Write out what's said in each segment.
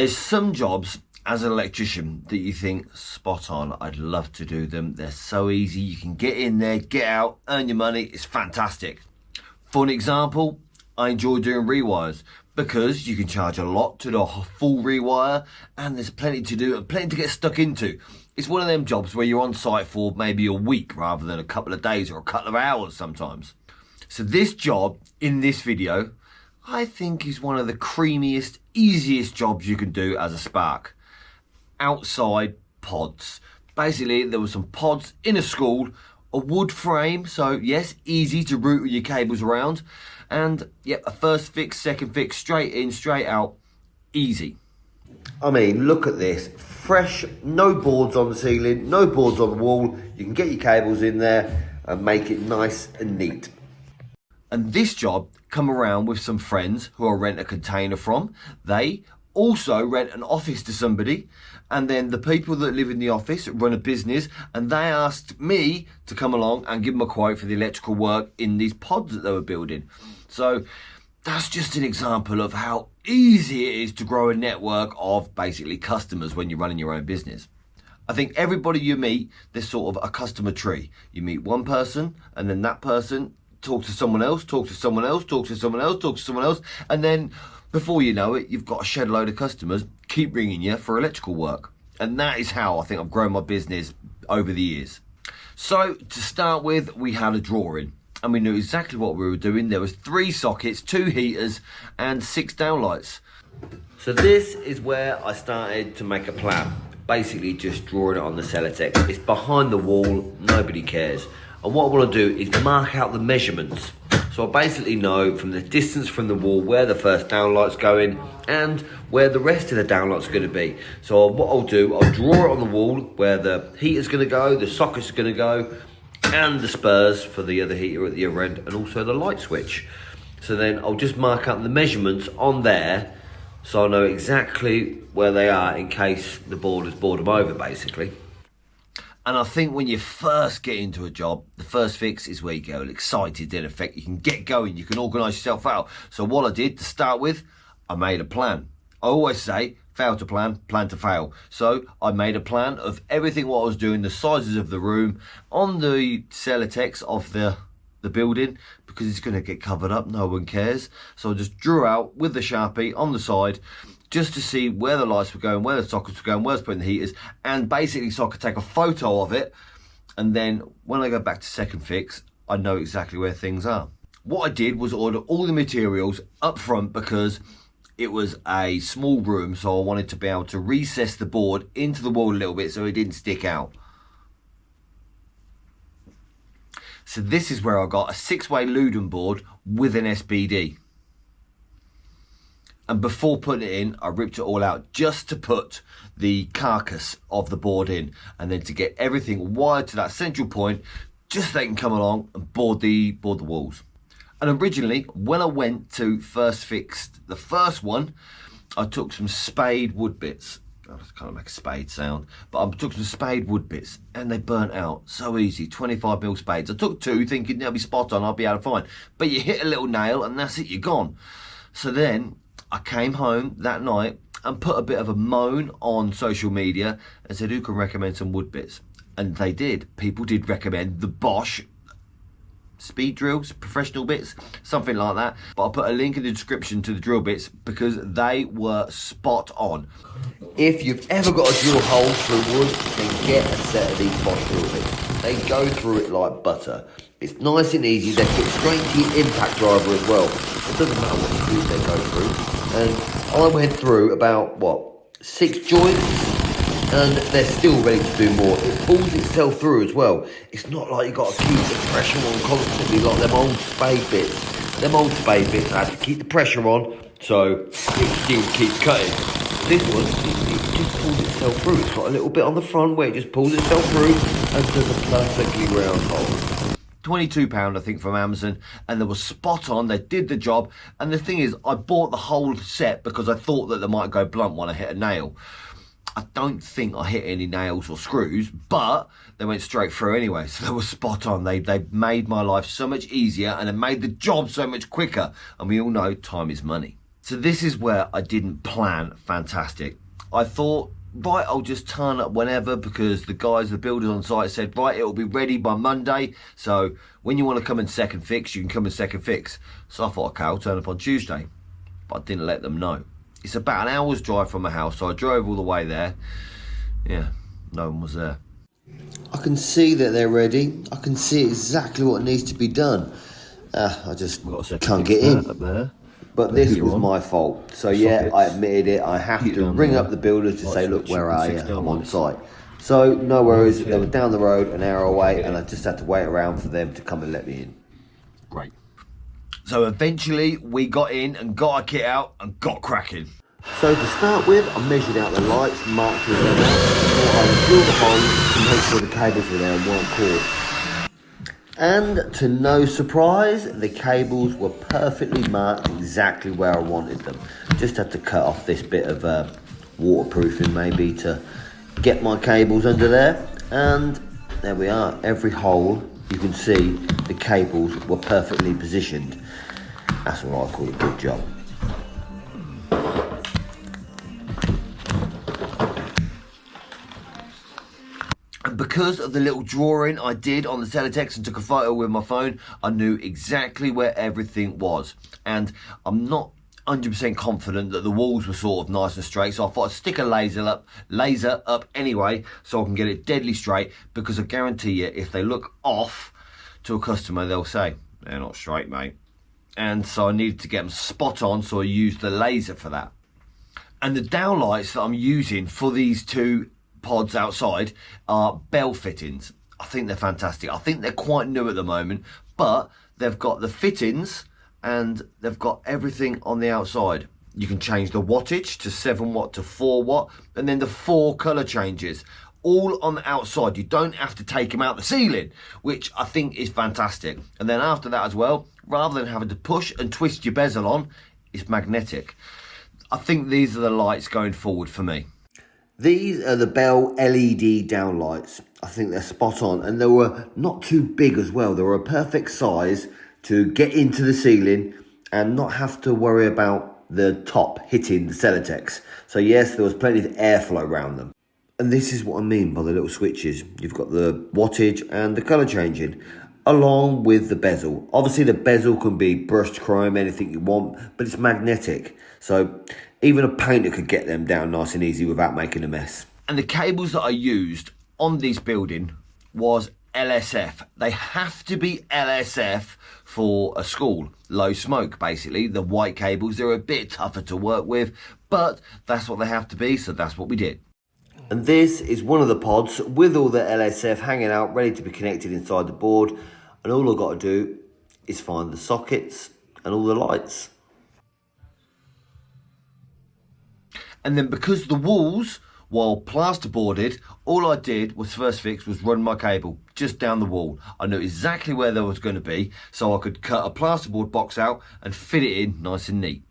There's some jobs as an electrician that you think, spot on, I'd love to do them. They're so easy. You can get in there, get out, earn your money. It's fantastic. For an example, I enjoy doing rewires because you can charge a lot to do a full rewire and there's plenty to do and plenty to get stuck into. It's one of them jobs where you're on site for maybe a week rather than a couple of days or a couple of hours sometimes. So this job in this video, I think is one of the creamiest, easiest jobs you can do as a spark. Outside pods. Basically, there were some pods in a school, a wood frame, so yes, easy to route your cables around, and yep, a first fix, second fix, straight in, straight out, easy. I mean, look at this, fresh, no boards on the ceiling, no boards on the wall. You can get your cables in there and make it nice and neat. And this job come around with some friends who I rent a container from. They also rent an office to somebody, and then the people that live in the office run a business, and they asked me to come along and give them a quote for the electrical work in these pods that they were building. So that's just an example of how easy it is to grow a network of basically customers when you're running your own business. I think everybody you meet, there's sort of a customer tree. You meet one person, and then that person talks to someone else, talks to someone else, talks to someone else, talks to someone else, and then before you know it, you've got a shed load of customers keep ringing you for electrical work. And that is how I think I've grown my business over the years. So to start with, we had a drawing and we knew exactly what we were doing. There was 3 sockets, 2 heaters and 6 downlights. So this is where I started to make a plan. Basically just drawing it on the Celotex. It's behind the wall, nobody cares. And what I want to do is mark out the measurements. So I basically know from the distance from the wall where the first downlight's going and where the rest of the downlight's going to be. So what I'll do, I'll draw it on the wall where the heater's going to go, the sockets are going to go, and the spurs for the other heater at the other end, and also the light switch. So then I'll just mark up the measurements on there so I know exactly where they are in case the board has bored them over, basically. And I think when you first get into a job, the first fix is where you get all excited, in effect. You can get going, you can organise yourself out. So what I did to start with, I made a plan. I always say, fail to plan, plan to fail. So I made a plan of everything what I was doing, the sizes of the room, on the Celotex of the building, because it's going to get covered up, no one cares. So I just drew out with the Sharpie on the side, just to see where the lights were going, where the sockets were going, where I was putting the heaters, and basically so I could take a photo of it, and then when I go back to second fix, I know exactly where things are. What I did was order all the materials up front because it was a small room, so I wanted to be able to recess the board into the wall a little bit so it didn't stick out. So this is where I got a 6-way Luden board with an SBD. And before putting it in, I ripped it all out just to put the carcass of the board in, and then to get everything wired to that central point, just so they can come along and board the walls. And originally, when I went to first fix the first one, I took some spade wood bits. I kind of make a spade sound, but I took some spade wood bits and they burnt out so easy. 25mm spades. I took 2 thinking they'll be spot on, I'll be able to find. But you hit a little nail and that's it, you're gone. So then I came home that night and put a bit of a moan on social media and said, who can recommend some wood bits? And they did. People did recommend the Bosch speed drills, professional bits, something like that. But I'll put a link in the description to the drill bits because they were spot on. If you've ever got to drill holes through wood, then get a set of these Bosch drill bits. They go through it like butter. It's nice and easy. They fit straight to your impact driver as well. It doesn't matter what screws they go through. And I went through about, 6 joints, and they're still ready to do more. It pulls itself through as well. It's not like you've got to keep the pressure on constantly like them old spade bits. Them old spade bits, I had to keep the pressure on, so it still keeps cutting. This one, it just pulls itself through. It's got a little bit on the front where it just pulls itself through and does a perfectly round hole. £22 I think from Amazon, and they were spot on. They did the job, and the thing is, I bought the whole set because I thought that they might go blunt when I hit a nail. I don't think I hit any nails or screws, but they went straight through anyway, so they were spot on. They made my life so much easier, and it made the job so much quicker, and we all know time is money. So this is where I didn't plan fantastic. I thought, right, I'll just turn up whenever, because the guys, the builders on site said, right, it'll be ready by Monday. So when you want to come and second fix, you can come and second fix. So I thought, okay, I'll turn up on Tuesday. But I didn't let them know. It's about an hour's drive from my house, so I drove all the way there. Yeah, no one was there. I can see that they're ready. I can see exactly what needs to be done. I just can't get in. Up there. But this was my fault. So yeah, I admitted it. I have to ring up the builders to say, look, where are you? I'm on site. So no worries. They were down the road, an hour away, and I just had to wait around for them to come and let me in. Great. So eventually we got in and got our kit out and got cracking. So to start with, I measured out the lights, marked them out, thought I would drill the holes to make sure the cables were there and weren't caught. And to no surprise, the cables were perfectly marked exactly where I wanted them. Just had to cut off this bit of waterproofing maybe to get my cables under there. And there we are, every hole you can see the cables were perfectly positioned. That's what I call a good job. And because of the little drawing I did on the Celotex and took a photo with my phone, I knew exactly where everything was. And I'm not 100% confident that the walls were sort of nice and straight, so I thought I'd stick a laser up anyway, so I can get it deadly straight, because I guarantee you, if they look off to a customer, they'll say, they're not straight, mate. And so I needed to get them spot on, so I used the laser for that. And the downlights that I'm using for these two pods outside are bell fittings. I think they're fantastic. I think they're quite new at the moment, but they've got the fittings and they've got everything on the outside. You can change the wattage to 7 watt to 4 watt, and then the 4 color changes all on the outside. You don't have to take them out the ceiling, which I think is fantastic. And then after that as well, rather than having to push and twist your bezel on, it's magnetic. I think these are the lights going forward for me. These are the Bell LED downlights. I think they're spot on, and they were not too big as well. They were a perfect size to get into the ceiling and not have to worry about the top hitting the Celotex. So yes, there was plenty of airflow around them. And this is what I mean by the little switches. You've got the wattage and the colour changing, along with the bezel. Obviously the bezel can be brushed chrome, anything you want, but it's magnetic. So even a painter could get them down nice and easy without making a mess. And the cables that I used on this building was LSF. They have to be LSF for a school. Low smoke, basically. The white cables, they're a bit tougher to work with, but that's what they have to be, so that's what we did. And this is one of the pods with all the LSF hanging out, ready to be connected inside the board. And all I've got to do is find the sockets and all the lights. And then because the walls were plasterboarded, all I did was first fix was run my cable just down the wall. I knew exactly where they was going to be, so I could cut a plasterboard box out and fit it in nice and neat.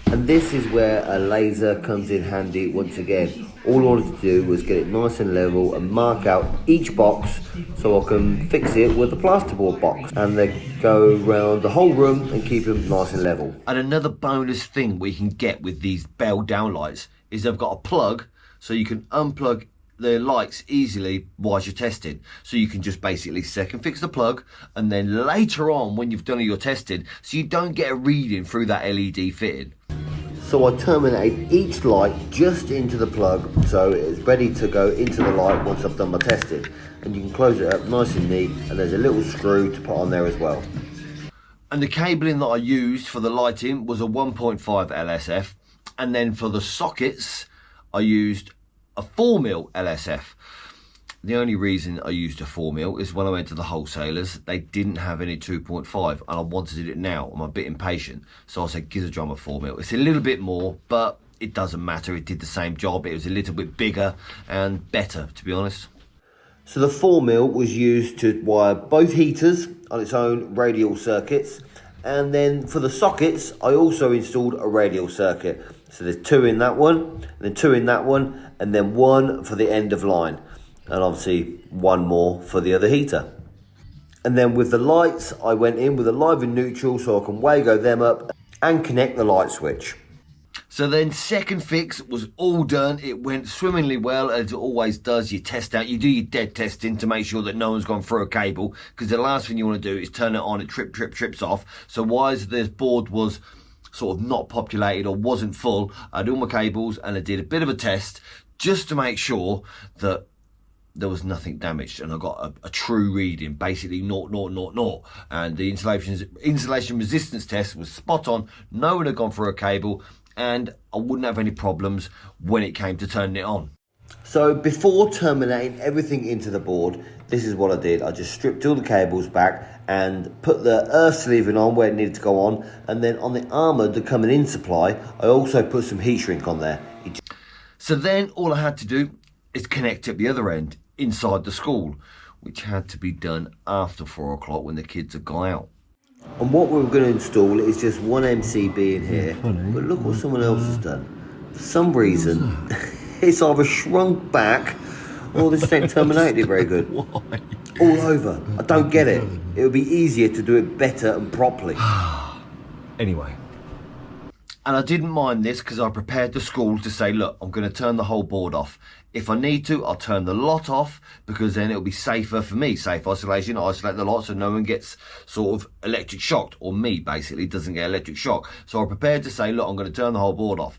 And this is where a laser comes in handy once again. All I wanted to do was get it nice and level and mark out each box so I can fix it with the plasterboard box. And they go around the whole room and keep them nice and level. And another bonus thing we can get with these Bell downlights is they've got a plug, so you can unplug the lights easily whilst you're testing. So you can just basically second fix the plug, and then later on when you've done all your testing, so you don't get a reading through that LED fitting. So I terminate each light just into the plug, so it's ready to go into the light once I've done my testing. And you can close it up nice and neat, and there's a little screw to put on there as well. And the cabling that I used for the lighting was a 1.5 LSF, and then for the sockets I used a 4mm LSF. The only reason I used a 4mm is when I went to the wholesalers, they didn't have any 2.5 and I wanted it now. I'm a bit impatient, so I said, give the drum a 4mm. It's a little bit more, but it doesn't matter. It did the same job. It was a little bit bigger and better, to be honest. So the 4mm was used to wire both heaters on its own radial circuits, and then for the sockets I also installed a radial circuit. So there's 2 in that one, and then 2 in that one, and then 1 for the end of line. And obviously 1 more for the other heater. And then with the lights, I went in with a live and neutral so I can Wago them up and connect the light switch. So then second fix was all done. It went swimmingly well, as it always does. You test out, you do your dead testing to make sure that no one's gone through a cable, because the last thing you want to do is turn it on, it trips off. So while this board was sort of not populated or wasn't full, I had all my cables and I did a bit of a test just to make sure that there was nothing damaged, and I got a true reading, basically 0.000, and the insulation resistance test was spot on. No one had gone through a cable, and I wouldn't have any problems when it came to turning it on. So before terminating everything into the board, this is what I did. I just stripped all the cables back and put the earth sleeving on where it needed to go on, and then on the armour, the coming in supply, I also put some heat shrink on there. So then all I had to do is connect at the other end inside the school, which had to be done after 4 o'clock when the kids had gone out. And what we were going to install is just one MCB in here, but look what someone else has done. For some reason, it's either shrunk back or this ain't terminated very good. Why? All over. I don't get it. It would be easier to do it better and properly. Anyway. And I didn't mind this because I prepared the school to say, look, I'm going to turn the whole board off. If I need to, I'll turn the lot off, because then it'll be safer for me. Safe isolation, isolate the lot so no one gets sort of electric shocked, or me basically doesn't get electric shock. So I prepared to say, look, I'm going to turn the whole board off.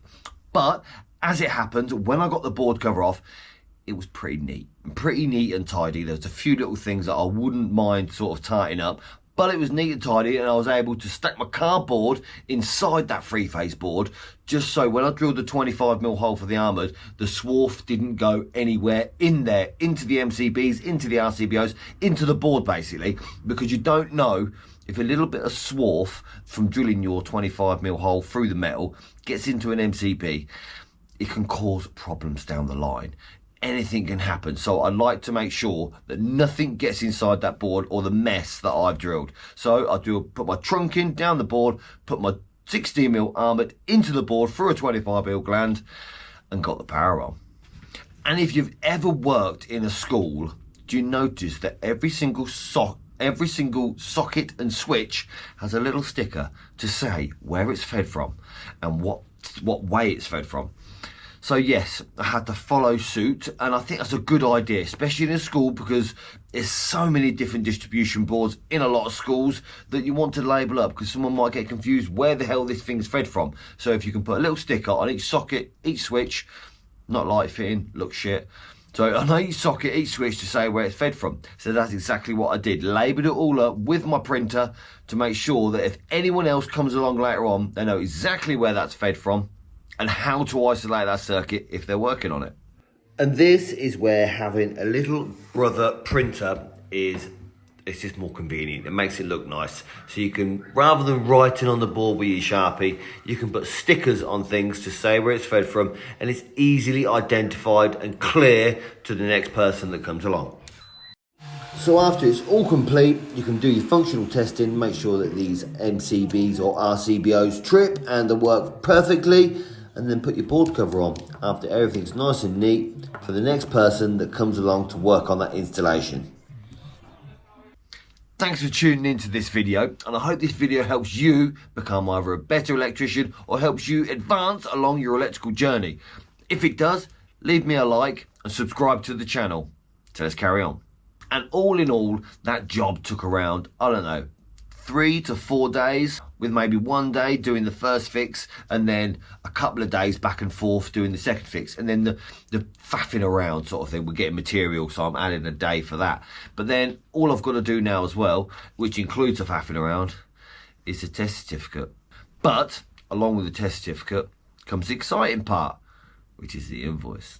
But as it happened, when I got the board cover off, it was pretty neat and tidy. There's a few little things that I wouldn't mind sort of tightening up, but it was neat and tidy, and I was able to stack my cardboard inside that three-phase board, just so when I drilled the 25mm hole for the armoured, the swarf didn't go anywhere in there, into the MCBs, into the RCBOs, into the board basically, because you don't know if a little bit of swarf from drilling your 25mm hole through the metal gets into an MCB, it can cause problems down the line. Anything can happen, so I like to make sure that nothing gets inside that board or the mess that I've drilled. So I put my trunk in down the board, put my 16mm armoured into the board through a 25mm gland, and got the power on. And if you've ever worked in a school, do you notice that every single socket and switch has a little sticker to say where it's fed from and what way it's fed from? So yes, I had to follow suit, and I think that's a good idea, especially in a school, because there's so many different distribution boards in a lot of schools that you want to label up, because someone might get confused where the hell this thing's fed from. So if you can put a little sticker on each socket, each switch, not light fitting, looks shit. So on each socket, each switch, to say where it's fed from. So that's exactly what I did. Labelled it all up with my printer to make sure that if anyone else comes along later on, they know exactly where that's fed from and how to isolate that circuit if they're working on it. And this is where having a little brother printer it's just more convenient. It makes it look nice. So you can, rather than writing on the board with your Sharpie, you can put stickers on things to say where it's fed from, and it's easily identified and clear to the next person that comes along. So after it's all complete, you can do your functional testing, make sure that these MCBs or RCBOs trip and they work perfectly, and then put your board cover on after everything's nice and neat for the next person that comes along to work on that installation. Thanks for tuning into this video, and I hope this video helps you become either a better electrician or helps you advance along your electrical journey. If it does, leave me a like and subscribe to the channel. So let's carry on. And all in all, that job took around, I don't know, 3 to 4 days, with maybe 1 day doing the first fix and then a couple of days back and forth doing the second fix, and then the faffing around sort of thing. We're getting material, so I'm adding a day for that. But then all I've got to do now as well, which includes the faffing around, is the test certificate. But along with the test certificate comes the exciting part, which is the invoice.